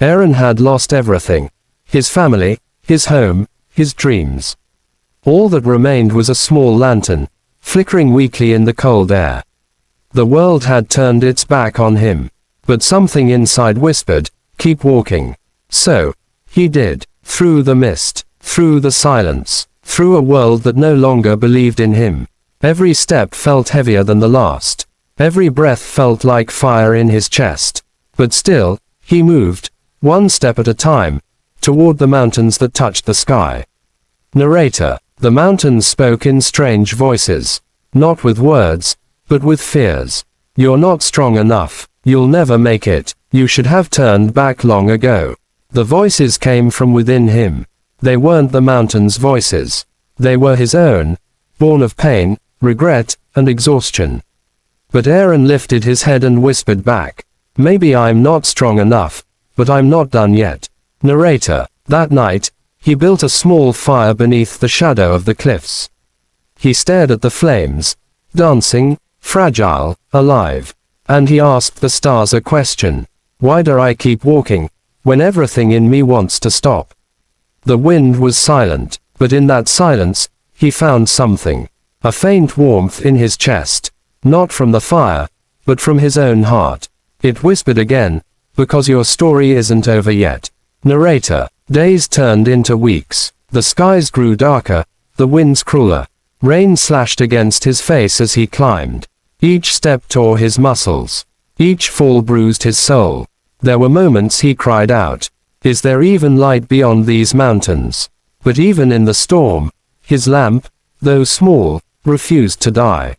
Arin had lost everything. His family, his home, his dreams. All that remained was a small lantern, flickering weakly in the cold air. The world had turned its back on him. But something inside whispered, "Keep walking." So, he did. Through the mist, through the silence, through a world that no longer believed in him. Every step felt heavier than the last. Every breath felt like fire in his chest. But still, he moved, one step at a time, toward the mountains that touched the sky. Narrator. The mountains spoke in strange voices. Not with words, but with fears. "You're not strong enough. You'll never make it. You should have turned back long ago." The voices came from within him. They weren't the mountain's voices. They were his own, born of pain, regret, and exhaustion. But Arin lifted his head and whispered back, "Maybe I'm not strong enough, but I'm not done yet." Narrator. That night, he built a small fire beneath the shadow of the cliffs. He stared at the flames, dancing, fragile, alive. And he asked the stars a question. Why do I keep walking, when everything in me wants to stop? The wind was silent, but in that silence, he found something. A faint warmth in his chest. Not from the fire, but from his own heart. It whispered again, "Because your story isn't over yet." Narrator. Days turned into weeks. The skies grew darker, the winds crueler. Rain slashed against his face as he climbed. Each step tore his muscles. Each fall bruised his soul. There were moments he cried out, "Is there even light beyond these mountains?" But even in the storm, his lamp, though small, refused to die.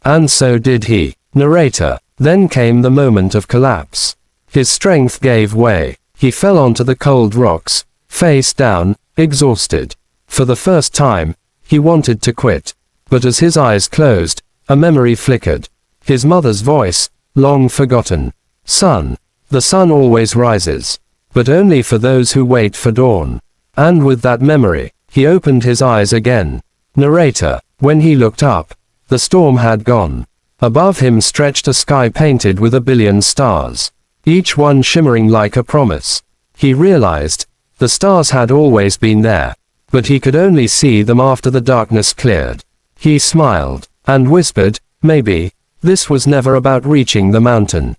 And so did he. Narrator. Then came the moment of collapse. His strength gave way. He fell onto the cold rocks, face down, exhausted. For the first time, he wanted to quit. But as his eyes closed, a memory flickered. His mother's voice, long forgotten. "Son, the sun always rises. But only for those who wait for dawn." And with that memory, he opened his eyes again. Narrator. When he looked up, the storm had gone. Above him stretched a sky painted with a billion stars, each one shimmering like a promise. He realized, the stars had always been there, but he could only see them after the darkness cleared. He smiled, and whispered, "Maybe, this was never about reaching the mountain.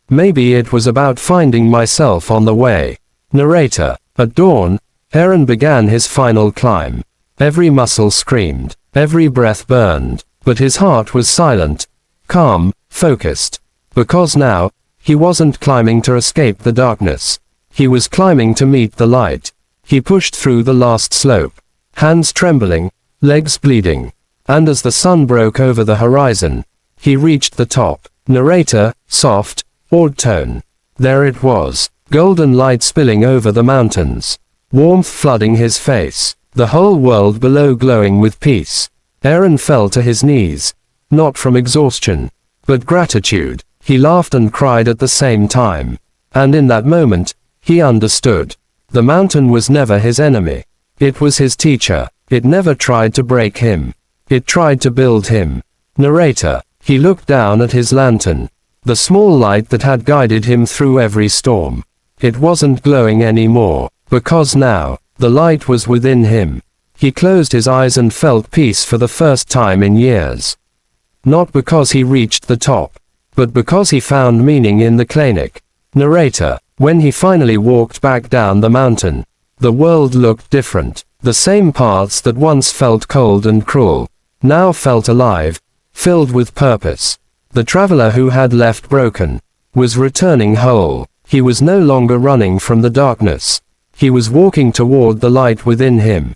Maybe it was about finding myself on the way." Narrator. At dawn, Arin began his final climb. Every muscle screamed, every breath burned, but his heart was silent, calm, focused. Because now, he wasn't climbing to escape the darkness. He was climbing to meet the light. He pushed through the last slope, hands trembling, legs bleeding. And as the sun broke over the horizon, he reached the top. Narrator. Soft, awed tone. There it was, golden light spilling over the mountains, warmth flooding his face, the whole world below glowing with peace. Arin fell to his knees, not from exhaustion, but gratitude. He laughed and cried at the same time. And in that moment, he understood. The mountain was never his enemy. It was his teacher. It never tried to break him. It tried to build him. Narrator. He looked down at his lantern. The small light that had guided him through every storm. It wasn't glowing anymore, because now, the light was within him. He closed his eyes and felt peace for the first time in years. Not because he reached the top, but because he found meaning in the clinic. Narrator. When he finally walked back down the mountain, the world looked different. The same paths that once felt cold and cruel, now felt alive, filled with purpose. The traveler who had left broken, was returning whole. He was no longer running from the darkness. He was walking toward the light within him.